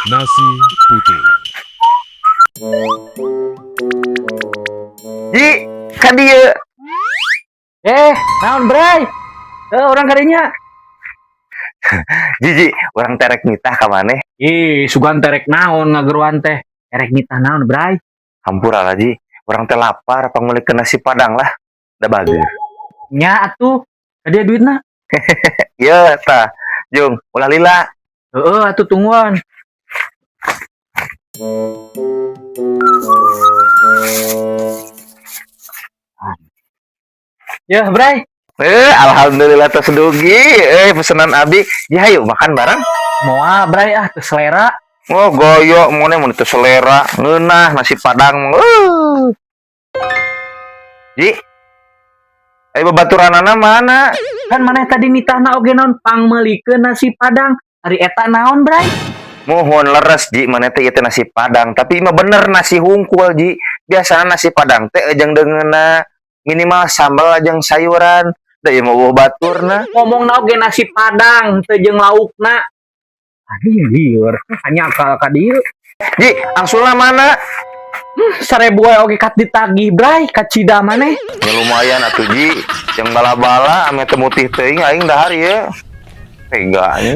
Nasi putih. Ji, kan dia. Naon bray? Orang kadinya. Ji, orang terek nitah ka maneh. Sugan terek naon ngageruan teh. Terek nitah naon bray? Hampura lah Ji, orang teh lapar pangulik ke nasi padang lah. Da bager. Nya atuh. Kadia duitna. Iya tah, Jung, ulah lila. Atuh tungguan. Ya, bray. Alhamdulillah tersedugi. Pesanan abi. Ya, yuk makan bareng. Moal bray teu selera. Oh, goyo mone mun teu selera. Ngeunah nasi padang. Ji. Babaturanana mana? Kan maneh tadi nitahna oge naon pangmeulikeun nasi padang. Ari eta naon bray? Mohon leres Ji, mana teh ieu teh nasi padang, tapi mah bener nasi hungkul Ji. Biasana nasi padang teh ejang deungeunna minimal sambal ajang sayuran. Da ieu mah baturna. Ngomongna oge nasi padang teu jeung laukna. Lieur, hanya ka dieu. Ji, angsulna mana? 1000 oge kat ditagih bray, ka cida maneh. Ya lumayan atuh Ji. Yang bala-bala ame teu mutih teuing aing dahar ieu. Tega nya.